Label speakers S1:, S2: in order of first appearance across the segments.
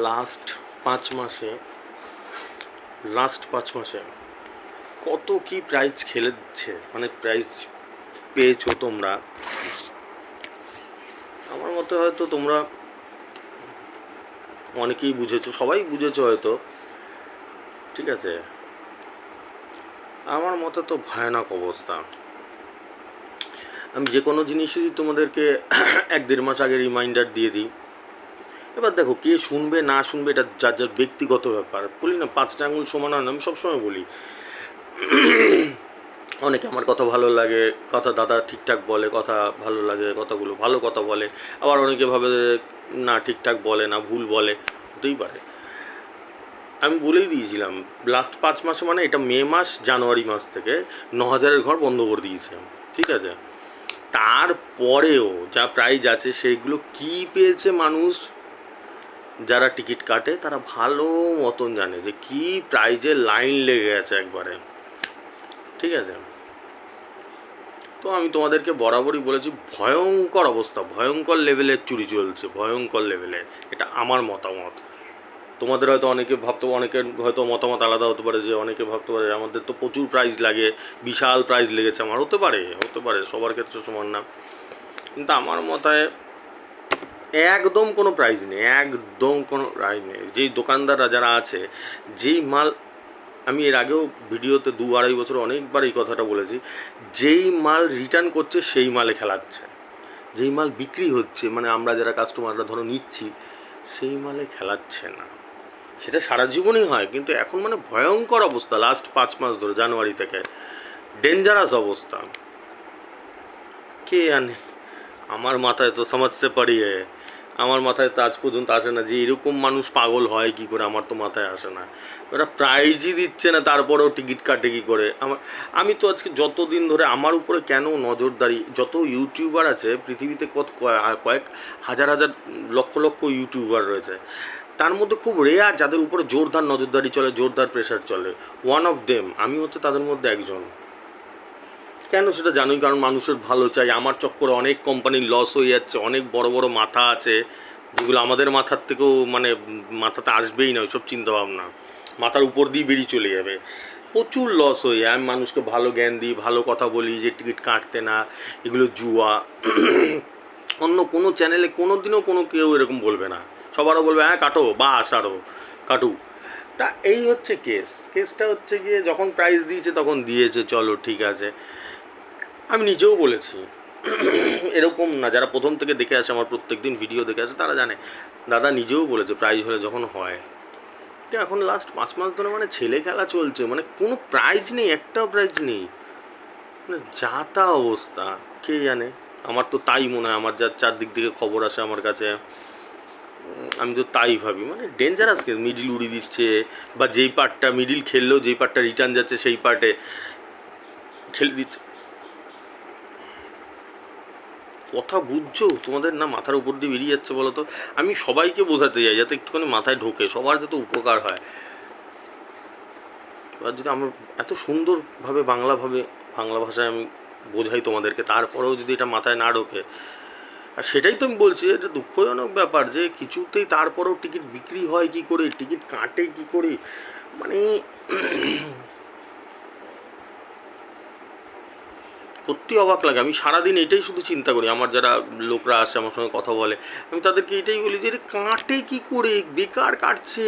S1: Last 5 মাসে কত কি প্রাইজ খেলেছে, মানে প্রাইজ পেয়েছো তোমরা। আমার মতে হয়তো তোমরা অনেকেই বুঝেছো, সবাই বুঝেছো হয়তো, ঠিক আছে। আমার মতে তো ভয়ানক অবস্থা। আমি যে কোনো জিনিসই তোমাদেরকে 1-1.5 মাস আগে রিমাইন্ডার দিয়ে দিই। এবার দেখো কে শুনবে না শুনবে এটা যার যার ব্যক্তিগত ব্যাপার। বলি না 5টা আঙুল সমান হয় না, আমি সবসময় বলি। অনেকে আমার কথা ভালো লাগে, কথা দাদা ঠিকঠাক বলে, কথা ভালো লাগে, কথাগুলো ভালো কথা বলে। আবার অনেকে ভাবে না ঠিকঠাক বলে না, ভুল বলে, হতেই পারে। আমি বলেই দিয়েছিলাম লাস্ট 5 মাসে, মানে এটা মে মাস জানুয়ারি মাস থেকে 9,000-এর ঘর বন্ধ করে দিয়েছে, ঠিক আছে। তারপরেও যা প্রাইজ আছে সেগুলো কি পেয়েছে মানুষ, যারা টিকিট কাটে তারা ভালো মতন জানে যে কি প্রাইজের লাইন লেগে গেছে একবারে, ঠিক আছে। তো আমি তোমাদেরকে বরাবরই বলেছি ভয়ঙ্কর অবস্থা, ভয়ঙ্কর লেভেলের চুরি চলছে, ভয়ঙ্কর লেভেলের। এটা আমার মতামত। তোমাদের হয়তো অনেকের হয়তো মতামত আলাদা হতে পারে, যে অনেকে ভাবতে পারে আমাদের তো প্রচুর প্রাইজ লাগে, বিশাল প্রাইজ লেগেছে আমার। হতে পারে সবার ক্ষেত্রে সমান না, কিন্তু আমার মতায় একদম কোনো প্রাইজ নেই, একদম কোনো প্রাইজ নেই। যেই দোকানদাররা যারা আছে, যেই মাল, আমি এর আগেও ভিডিওতে 2-2.5 বছর অনেকবার এই কথাটা বলেছি, যেই মাল রিটার্ন করছে সেই মালে খেলাচ্ছে, যেই মাল বিক্রি হচ্ছে, মানে আমরা যারা কাস্টমাররা ধরো নিচ্ছি, সেই মালে খেলাচ্ছে না। সেটা সারা জীবনই হয়, কিন্তু এখন মানে ভয়ঙ্কর অবস্থা। লাস্ট 5 মাস ধরে, জানুয়ারি থেকে ডেঞ্জারাস অবস্থা। কে জানে, আমার মাথায় তো সমাজসে পাড়িয়ে, আমার মাথায় তো আজ পর্যন্ত আসে না যে এরকম মানুষ পাগল হয় কি করে, আমার তো মাথায় আসে না। ওরা প্রাইজই দিচ্ছে না, তারপরেও টিকিট কাটে কি করে। আমি তো আজকে যতদিন ধরে আমার উপরে কেন নজরদারি, যত ইউটিউবার আছে পৃথিবীতে, কয়েক হাজার হাজার লক্ষ লক্ষ ইউটিউবার রয়েছে, তার মধ্যে খুব রেয়ার যাদের উপরে জোরদার নজরদারি চলে, জোরদার প্রেশার চলে। ওয়ান অফ দেম আমি হচ্ছে তাদের মধ্যে একজন। কেন সেটা জানোই, কারণ মানুষের ভালো চাই। আমার চক্করে অনেক কোম্পানির লস হয়ে যাচ্ছে, অনেক বড় বড় মাথা আছে যেগুলো আমাদের মাথার থেকেও মানে মাথাতে আসবেই না ওইসব চিন্তাভাবনা, মাথার উপর দিয়ে বেরিয়ে চলে যাবে। প্রচুর লস হয়ে যায়। আমি মানুষকে ভালো জ্ঞান দিই, ভালো কথা বলি যে টিকিট কাটতে না, এগুলো জুয়া। অন্য কোনো চ্যানেলে কোনো দিনও কোনো কেউ এরকম বলবে না, সবারও বলবে হ্যাঁ কাটো, বা আসারও কাটুক। তা এই হচ্ছে কেসটা হচ্ছে গিয়ে যখন প্রাইজ দিয়েছে তখন দিয়েছে, চলো ঠিক আছে। আমি নিজেও বলেছি, এরকম না, যারা প্রথম থেকে দেখে আসে, আমার প্রত্যেক দিন ভিডিও দেখে আসে, তারা জানে দাদা নিজেও বলেছে প্রাইজ হলে যখন হয়। তো এখন লাস্ট 5 মাস ধরে মানে ছেলে খেলা চলছে, মানে কোনো প্রাইজ নেই, একটাও প্রাইজ নেই, মানে যা তা অবস্থা। কে জানে, আমার তো তাই মনে হয়, আমার যা চারদিক থেকে খবর আসে আমার কাছে, আমি তো তাই ভাবি। মানে ডেঞ্জারাস কেস, মিডিল উড়িয়ে দিচ্ছে, বা যেই পার্টটা মিডিল খেললেও যেই পার্টটা রিটার্ন যাচ্ছে সেই পার্টে ঠেলে দিচ্ছে। কথা বুঝছো? তোমাদের না মাথার উপর দিয়ে বেরিয়ে যাচ্ছে বলো তো। আমি সবাইকে বোঝাতে যাই যাতে একটুখানি মাথায় ঢোকে, সবার যাতে উপকার হয়। এবার যদি আমার এত সুন্দরভাবে বাংলা ভাষায় আমি বোঝাই তোমাদেরকে, তারপরেও যদি এটা মাথায় না ঢোকে, আর সেটাই তো আমি বলছি, এটা দুঃখজনক ব্যাপার যে কিছুতেই তারপরেও টিকিট বিক্রি হয় কি করে, টিকিট কাটে কি করে, মানে সত্যি অবাক লাগে। আমি সারাদিন এটাই শুধু চিন্তা করি, আমার যারা লোকরা আসে আমার সঙ্গে কথা বলে, আমি তাদেরকে এটাই বলি যে কাটে কি করে, বেকার কাটছে।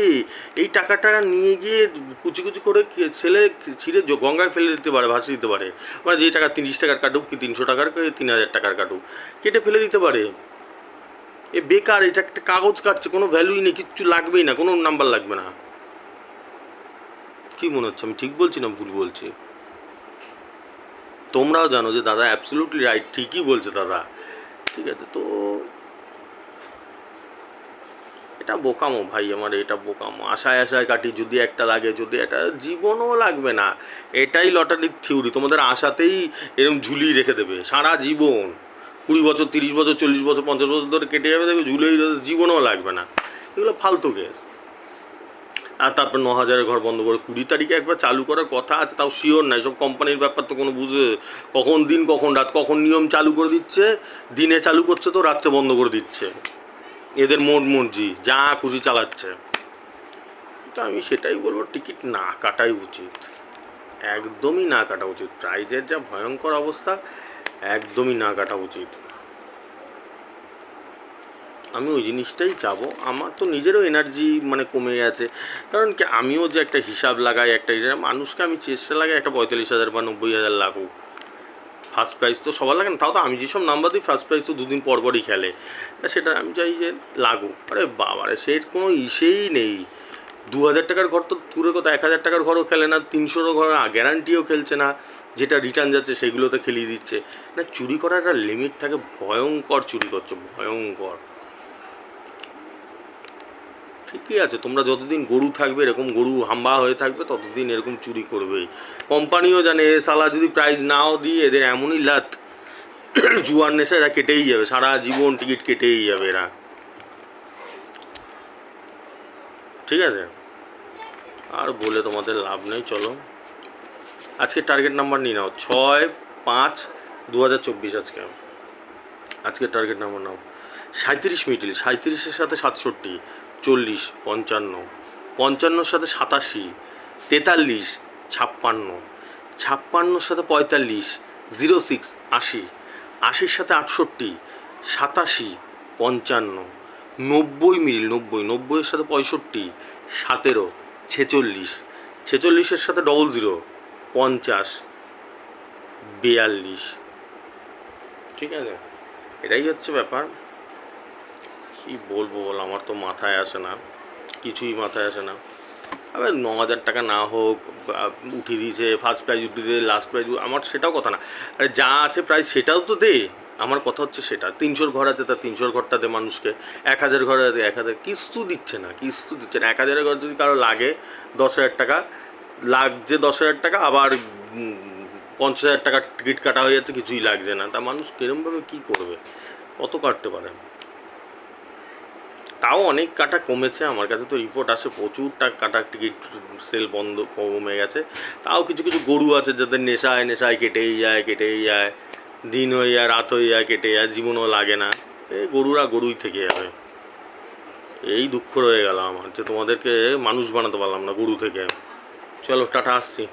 S1: এই টাকাটা নিয়ে গিয়ে কুচি কুচি করে ছেলে ছিঁড়ে গঙ্গায় ফেলে দিতে পারে, ভাসিয়ে দিতে পারে। মানে যে টাকা 30 টাকার কাটুক কি 300 টাকার, 3,000 টাকার কাটুক, কেটে ফেলে দিতে পারে। এ বেকার, এটা একটা কাগজ কাটছে, কোনো ভ্যালুই নেই, কিচ্ছু লাগবেই না, কোনো নাম্বার লাগবে না। কি মনে হচ্ছে আমি ঠিক বলছি না ভুল বলছি? তোমরাও জানো যে দাদা অ্যাবসলিউটলি রাইট, ঠিকই বলছে দাদা, ঠিক আছে। তো এটা বোকামো ভাই, আমার এটা বোকামো। আশায় আশায় কাটি, যদি একটা লাগে, যদি এটা জীবনও লাগবে না। এটাই লটারির থিওরি, তোমাদের আশাতেই এরকম ঝুলিয়ে রেখে দেবে সারা জীবন। 20 বছর, 30 বছর, 40 বছর, 50 বছর ধরে কেটে যাবে, দেখবে ঝুলেই জীবনও লাগবে না। এগুলো ফালতু কেস। আর তারপর 9,000-এর ঘর বন্ধ করে 20 তারিখে একবার চালু করার কথা আছে, তাও শিওর নাই। সব কোম্পানির ব্যাপার তো কোনো বুঝে, কখন দিন কখন রাত, কখন নিয়ম চালু করে দিচ্ছে, দিনে চালু করছে তো রাত্রে বন্ধ করে দিচ্ছে। এদের মোট মর্জি, যা খুশি চালাচ্ছে। তো আমি সেটাই বলবো, টিকিট না কাটাই উচিত, একদমই না কাটা উচিত। প্রাইজের যা ভয়ঙ্কর অবস্থা, একদমই না কাটা উচিত। আমি ওই জিনিসটাই চাবো। আমার তো নিজেরও এনার্জি মানে কমে গেছে, কারণ কি আমিও যে একটা হিসাব লাগাই, একটা হিসাব মানুষকে আমি চেষ্টা লাগাই একটা 45,000 বা 90,000 লাগুক। ফার্স্ট প্রাইজ তো সবার লাগে না, তাও তো আমি যেসব নাম্বার দিই ফার্স্ট প্রাইজ তো দুদিন পর পরই খেলে, সেটা আমি চাই যে লাগুক। আরে বাবারে, সে কোনো ইসেই নেই। 2,000 টাকার ঘর তো দূরের কথা, 1,000 টাকার ঘরও খেলে না, 300 ঘর গ্যারান্টিও খেলছে না, যেটা রিটার্ন যাচ্ছে সেগুলোতে খেলিয়ে দিচ্ছে। না, চুরি করার একটা লিমিট থাকে, ভয়ঙ্কর চুরি করছো, ভয়ঙ্কর। ঠিকই আছে, তোমরা যতদিন গরু থাকবে, এরকম গরু হাম্বা হয়ে থাকবে, ততদিন এরকম চুরি করবেই। কোম্পানিও জানে এ শালা যদি প্রাইজ নাও দিই, এদের এমনই লাত জুয়ার নেশা, এরা কেটেই যাবে, সারা জীবন টিকিট কেটেই যাবে এরা। ঠিক আছে, আর বলে তোমাদের লাভ নেই। চলো আজকে টার্গেট নাম্বার নিয়ে নাও, 6/5/2024। আজকে টার্গেট নাম্বার নাও 37 মিডিল, 37-এর সাথে 67, 40, 55, 55-র সাথে 87, 43, 56, 56-র সাথে 45, 06, 80, 80-র সাথে 68, 87, 55, 90 মিডিল, 90, 90-এর সাথে 65, 17, 46, 46-এর সাথে 00, 50, 42। ঠিক আছে, এটাই হচ্ছে ব্যাপার। কী বলবো বল, আমার তো মাথায় আসে না, কিছুই মাথায় আসে না। আবার 9,000 টাকা না হোক, উঠিয়ে দিয়েছে ফার্স্ট প্রাইজ, উঠিয়ে দিয়ে লাস্ট প্রাইজ, আমার সেটাও কথা না। আরে যা আছে প্রাইজ সেটাও তো দে। আমার কথা হচ্ছে সেটা, 300 ঘর আছে তার 300 ঘরটা দে মানুষকে, 1,000 ঘর আছে 1,000, কিস্তু দিচ্ছে না, কিস্তু দিচ্ছে না। 1,000 ঘর যদি কারো লাগে 10,000 টাকা, লাগছে 10,000 টাকা, আবার 50,000 টাকা টিকিট কাটা হয়ে যাচ্ছে, কিছুই লাগছে না। তা মানুষ কিরমভাবে কী করবে, কত কাটতে পারে? তাও অনেক কাটা কমেছে, আমার কাছে তো রিপোর্ট আসে প্রচুর কাটা টিকিট সেল বন্ধ কমে গেছে। তাও কিছু কিছু গরু আছে যাদের নেশায় নেশায় কেটেই যায়, কেটেই যায়, দিন হয়ে যায়, রাত হয়ে যায়, কেটে যায়, জীবনও লাগে না। এই গরুরা গরুই থেকে যাবে। এই দুঃখ রয়ে গেল আমার, যে তোমাদেরকে মানুষ বানাতে পারলাম না গরু থেকে। চলো টাটা, আসছি।